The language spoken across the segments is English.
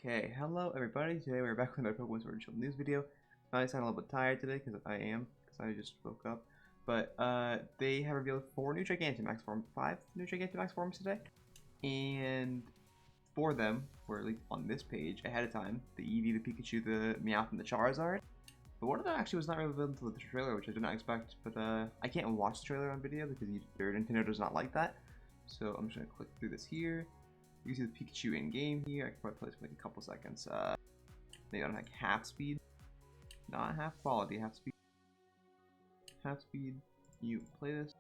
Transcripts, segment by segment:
Okay, hello everybody. Today we're back with another Pokemon Sword and Shield news video. I sound a little bit tired today because I am, because I just woke up. But they have revealed 5 new Gigantamax forms today, and 4 of them were leaked on this page ahead of time: the Eevee, the Pikachu, the Meowth, and the Charizard. But one of them actually was not revealed until the trailer, which I did not expect. But I can't watch the trailer on video because Nintendo does not like that. So I'm just gonna click through this here. You can see the Pikachu in game here. I can probably play this for like a couple seconds. Maybe on like half speed, not half quality, half speed. Half speed. You play this.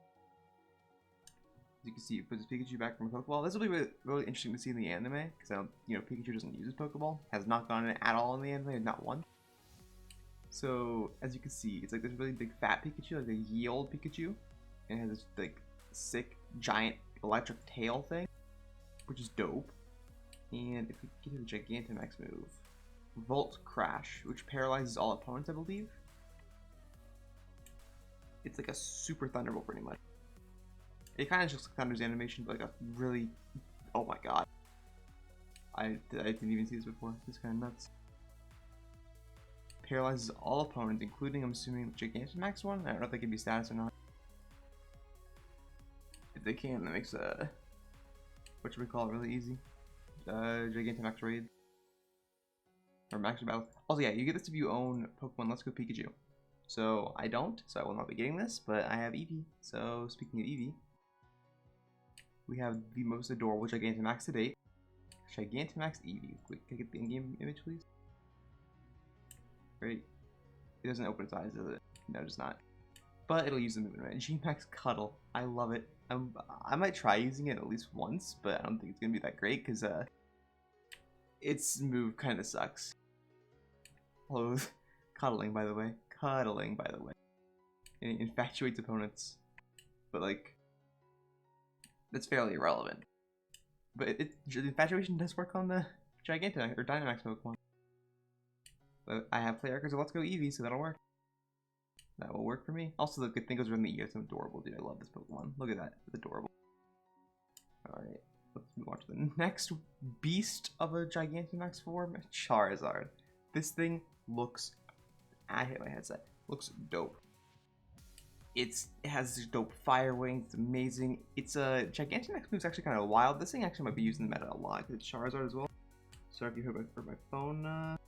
As you can see, it puts Pikachu back from a Pokeball. This will be really interesting to see in the anime because Pikachu doesn't use his Pokeball. Has not gone in at all in the anime, not one. So as you can see, it's like this really big fat Pikachu, like a ye old Pikachu, and it has this like sick giant electric tail thing, which is dope. And if we get to the Gigantamax move, Volt Crash, which paralyzes all opponents, I believe. It's like a super Thunderbolt, pretty much. It kind of just looks like Thunder's animation, but like a really, oh my god, I didn't even see this before. This is kind of nuts. Paralyzes all opponents, including, I'm assuming, the Gigantamax one. I don't know if they can be status or not. If they can, that makes what should we call it, really easy. Gigantamax raid. Or max battle. Also, yeah, you get this if you own Pokemon Let's Go Pikachu. So, I don't, so I will not be getting this, but I have Eevee. So, speaking of Eevee, we have the most adorable Gigantamax to date. Gigantamax Eevee. Wait, can I get the in-game image, please? Great. It doesn't open its eyes, does it? No, it does not. But it'll use the movement, right? G-Max Cuddle. I love it. I might try using it at least once, but I don't think it's gonna be that great because its move kind of sucks. Although, cuddling, by the way. Cuddling, by the way. And it infatuates opponents. But, like, that's fairly irrelevant. But infatuation does work on the Gigantamax or Dynamax Pokemon. But I have player cards, so let's go Eevee, so that'll work. That will work for me. Also, the good thing is, in the ear, it's adorable, dude. I love this Pokemon. Look at that. It's adorable. Alright, let's move on to the next beast of a Gigantamax form, Charizard. This thing looks, I hit my headset, looks dope. It has this dope fire wings, it's amazing. It's a Gigantamax move's actually kind of wild. This thing actually might be used in the meta a lot, because it's Charizard as well. Sorry if you heard my phone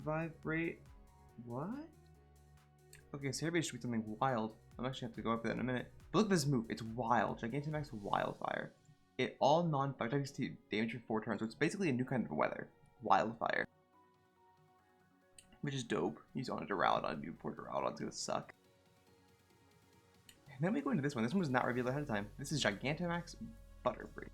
vibrate. What? Okay, so everybody should be something wild. I'm actually have to go up there in a minute. But look at this move. It's wild. Gigantamax Wildfire. It all non-fire types do damage for 4 turns, so it's basically a new kind of weather. Wildfire. Which is dope. Use on a Duraludon. If you poor Duraludon's gonna suck. And then we go into this one. This one was not revealed ahead of time. This is Gigantamax Butterfree.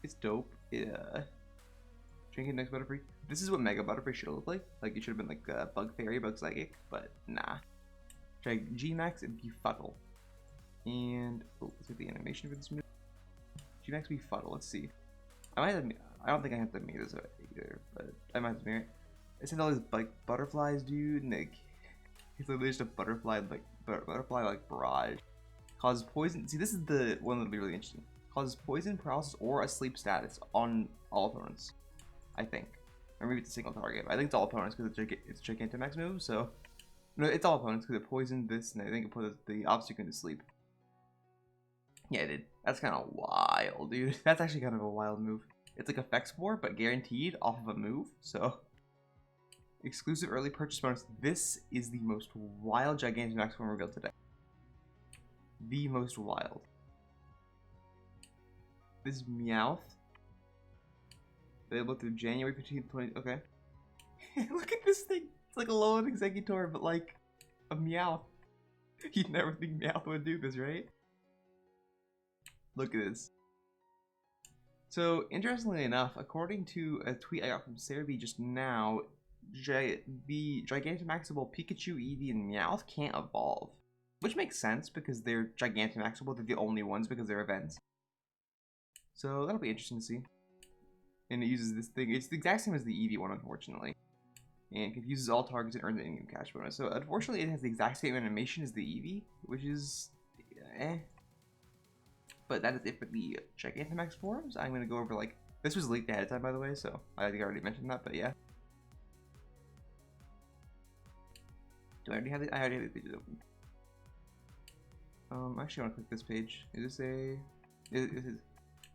It's dope. Gigantamax Butterfree. This is what Mega Butterfree should look like. Like, it should have been like Bug Fairy, Bug Psychic, but nah. G-Max and Befuddle. And, oh, let's get the animation for this move. G-Max Befuddle, let's see. I don't think I have to make this either, but I might have to make it. It says all these, like, butterflies, dude, and like, it's literally just a butterfly barrage. Causes poison. See, this is the one that'll be really interesting. Causes poison, paralysis, or a sleep status on all opponents, I think. Or maybe it's a single target. I think it's all opponents because it's a Gigantamax move, so... No, it's all opponents because it poisoned this, and I think it put the obstacle into sleep. Yeah, it did. That's kind of wild, dude. That's actually kind of a wild move. It's like Effect Spore, but guaranteed off of a move, so... Exclusive early purchase bonus. This is the most wild Gigantamax form revealed today. The most wild. This is Meowth. Available through January 15th, 20... Okay. Look at this thing. It's like a Alolan Exeggutor, but like a Meowth. You'd never think Meowth would do this, right? Look at this. So, interestingly enough, according to a tweet I got from Cerebi just now, the Gigantamaxable Pikachu, Eevee, and Meowth can't evolve. Which makes sense because they're Gigantamaxable. They're the only ones because they're events. So, that'll be interesting to see. And it uses this thing. It's the exact same as the Eevee one, unfortunately. And confuses all targets and earns an in-game cash bonus. So, unfortunately, it has the exact same animation as the Eevee, which is... eh. But that is it for the Gigantamax forms. I'm gonna go over like this was leaked ahead of time, by the way, so I think I already mentioned that. But yeah, do I already have it? I already have the pages open. Actually, I want to click this page. Is this a? Is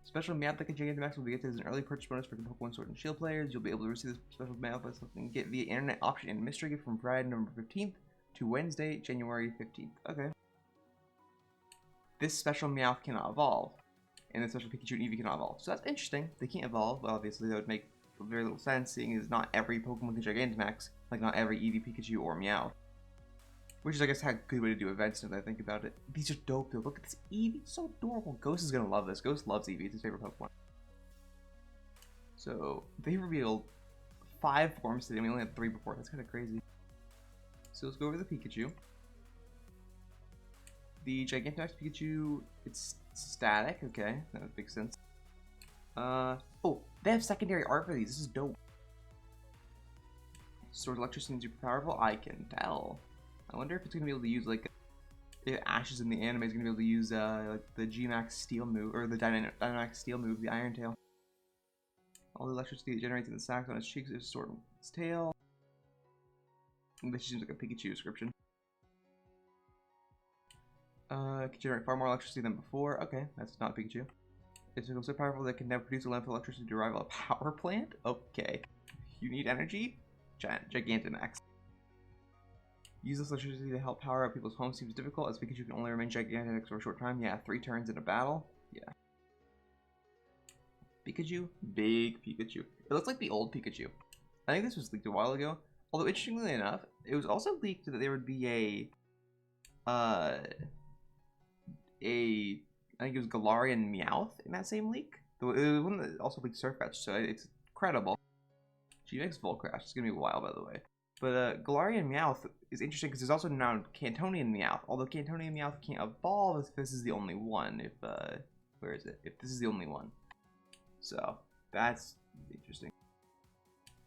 special Meowth that Gigantamax will be get as an early purchase bonus for Pokemon Sword and Shield players. You'll be able to receive this special Meowth by selecting get via internet option and mystery gift from Friday, November 15th to Wednesday, January 15th. Okay. This special Meowth cannot evolve, and the special Pikachu and Eevee cannot evolve. So that's interesting. They can't evolve. Well, obviously, that would make very little sense, seeing as not every Pokemon can Gigantamax, like not every Eevee, Pikachu, or Meowth. Which is, I guess, a good way to do events now that I think about it. These are dope, though. Look at this Eevee. It's so adorable. Ghost is going to love this. Ghost loves Eevee. It's his favorite Pokemon. So, they revealed 5 forms today. We only had 3 before. That's kind of crazy. So, let's go over the Pikachu. The Gigantamax Pikachu, it's static. Okay, that makes sense. Oh, they have secondary art for these. This is dope. Sword electricity is super powerful. I can tell. I wonder if it's gonna be able to use like if Ashes in the anime is gonna be able to use like the G-Max Steel move or the Dynamax Steel move, the Iron Tail. All the electricity it generates in the sacs on its cheeks is stored in its tail. And this seems like a Pikachu description. It can generate far more electricity than before. Okay, that's not Pikachu. It's so powerful that it can now produce a lamp of electricity to derive a power plant. Okay, you need energy. Gigantamax. Use this electricity to help power up people's homes seems difficult, as Pikachu can only remain Gigantamax for a short time. Yeah, 3 turns in a battle. Yeah. Pikachu, big Pikachu. It looks like the old Pikachu. I think this was leaked a while ago. Although, interestingly enough, it was also leaked that there would be I think it was Galarian Meowth in that same leak. It was one that also leaked Surfetch, so it's credible. GX Volcrash. It's gonna be a while, by the way. But Galarian Meowth is interesting because there's also now Cantonian Meowth. Although Cantonian Meowth can't evolve if this is the only one. If where is it? If this is the only one. So that's interesting.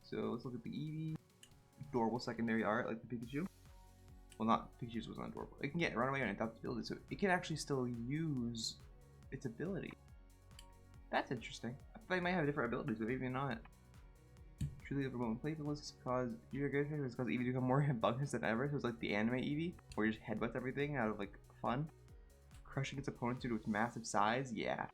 So let's look at the Eevee. Adorable secondary art like the Pikachu. Well, not Pikachu's was not adorable. It can get Runaway on its ability, so it can actually still use its ability. That's interesting. I thought they might have different abilities, but maybe not. Truly overwhelming playfulness has caused Eevee to become more bugness than ever. So it's like the anime Eevee, where you just headbutts everything out of like fun. Crushing its opponents due to its massive size, yeah.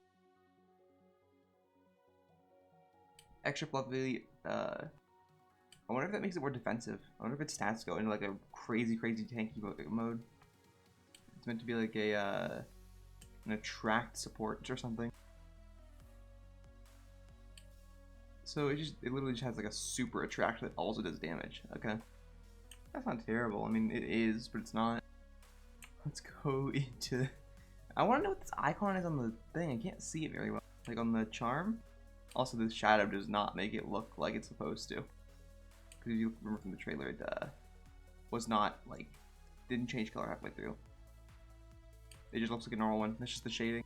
Extra fluffy, I wonder if that makes it more defensive. I wonder if its stats go into like a crazy tanky mode. It's meant to be like a an attract support or something. So it literally just has like a super attract that also does damage. Okay. That's not terrible. I mean, it is, but it's not. Let's go into... I want to know what this icon is on the thing. I can't see it very well. Like on the charm. Also, this shadow does not make it look like it's supposed to. Because if you remember from the trailer, it was not, like, didn't change color halfway through. It just looks like a normal one. That's just the shading.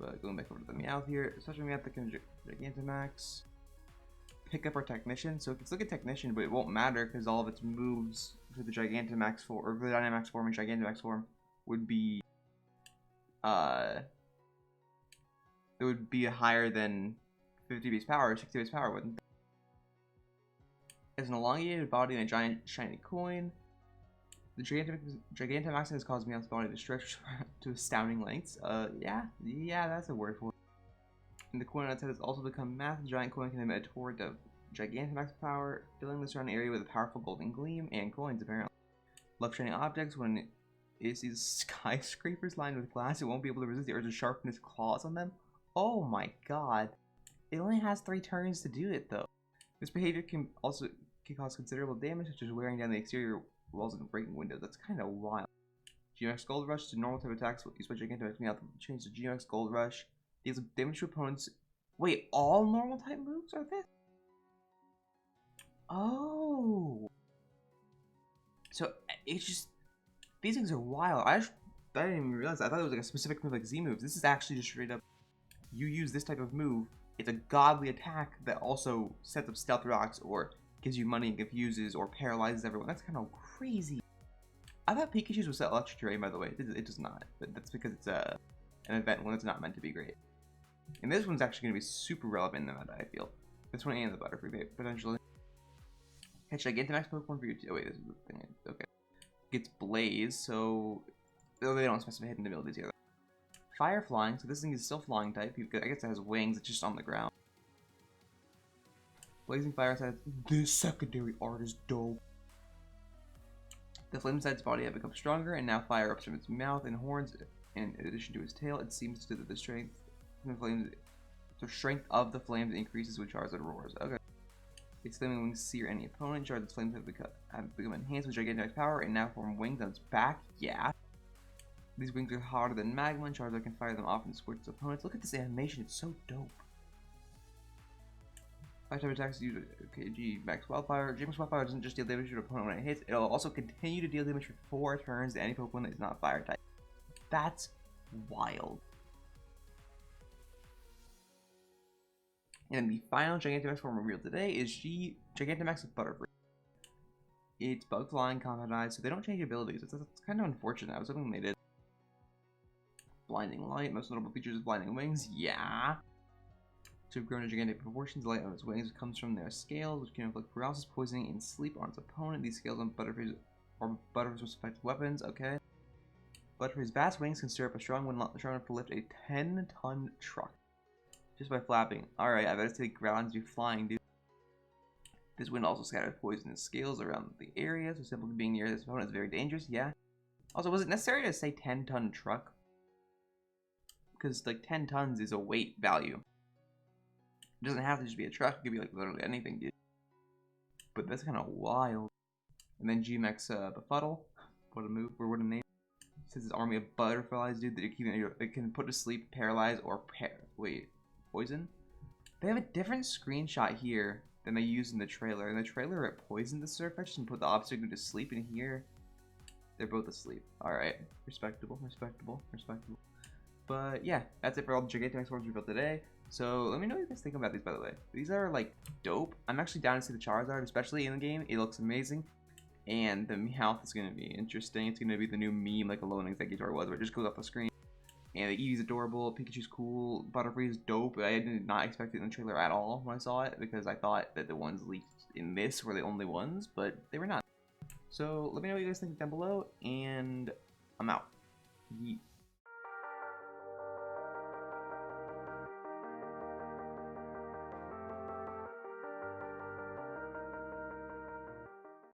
But going back over to the Meowth here, especially Meowth that can Gigantamax. Pick up our Technician. So it's like a Technician, but it won't matter because all of its moves for the Gigantamax form, or the Dynamax form and Gigantamax form, would be it would be higher than 50 base power or 60 base power, wouldn't it? As an elongated body and a giant shiny coin, the Gigantamax has caused Meowth's body to stretch to astounding lengths. Yeah, that's a word for it. And the coin on its head has also become massive. The giant coin can emit a torrent of Gigantamax power, filling the surrounding area with a powerful golden gleam and coins, apparently. Love shiny objects. When it sees skyscrapers lined with glass, it won't be able to resist the urge to sharpen its claws on them. Oh my god. It only has 3 turns to do it, though. This behavior can cause considerable damage, such as wearing down the exterior walls and breaking windows. That's kind of wild. GX Gold Rush to normal type attacks used by Gigantamax Meowth. Change to GX Gold Rush. Deals damage to opponents. Wait, all normal type moves are this? Oh. So it's just, these things are wild. I didn't even realize that. I thought it was like a specific move like Z moves. This is actually just straight up, you use this type of move. It's a godly attack that also sets up stealth rocks or gives you money and confuses or paralyzes everyone. That's kind of crazy. I thought Pikachu's was set electric terrain, by the way. It does not, but that's because it's an event when it's not meant to be great. And this one's actually going to be super relevant in the meta, I feel. This one and the Butterfree, potentially. Catch Gigantamax Pokemon for your oh wait, this is the thing. Okay. Gets Blaze, so they don't specify hidden abilities here. Fire Flying, so this thing is still flying type. I guess it has wings, it's just on the ground. Blazing Fire says, this secondary art is dope. The flame inside its body have become stronger, and now fire ups from its mouth and horns. In addition to its tail, it seems to that the strength of the flames increases when Charizard roars. Okay. Its flaming wings sear any opponent. Charizard's flames have become enhanced with Gigantamax power and now form wings on its back. Yeah. These wings are hotter than magma, and Charizard can fire them off and squirt its opponents. Look at this animation, it's so dope. 5-type attacks use Gmax Wildfire. Gmax Wildfire doesn't just deal damage to an opponent when it hits, it'll also continue to deal damage for 4 turns to any Pokemon that is not fire type. That's wild. And the final Gigantamax form revealed today is Gigantamax with Butterfree. It's bug flying, combat so they don't change abilities. It's kind of unfortunate. I was hoping they did. Blinding light, most notable features is blinding wings. Yeah. To have grown to gigantic proportions, the light on its wings comes from their scales, which can inflict paralysis, poisoning, and sleep on its opponent. These scales on Butterfree's respective weapons. Okay. Butterfree's vast wings can stir up a strong wind enough to lift a 10-ton truck. Just by flapping. Alright, I better take grounds to be flying, dude. This wind also scatters poisonous scales around the area, so simply being near this opponent is very dangerous, yeah. Also, was it necessary to say 10-ton truck? Because, like, 10 tons is a weight value. It doesn't have to just be a truck, it could be, like, literally anything, dude. But that's kind of wild. And then Gmax Befuddle. What a move, or what a name. It says this army of butterflies, dude, that it can put to sleep, paralyze, or poison? They have a different screenshot here than they used in the trailer. In the trailer, it poisoned the Surfetch and put the obstacle to sleep, and here, they're both asleep. Alright, respectable. But yeah, that's it for all the Gigantamax forms we built today. So let me know what you guys think about these, by the way. These are, like, dope. I'm actually down to see the Charizard, especially in the game. It looks amazing. And the Meowth is going to be interesting. It's going to be the new meme, like Alone Executor was, where it just goes off the screen. And the Eevee's adorable, Pikachu's cool, Butterfree is dope. I did not expect it in the trailer at all when I saw it, because I thought that the ones leaked in this were the only ones, but they were not. So let me know what you guys think down below, and I'm out. Yeet.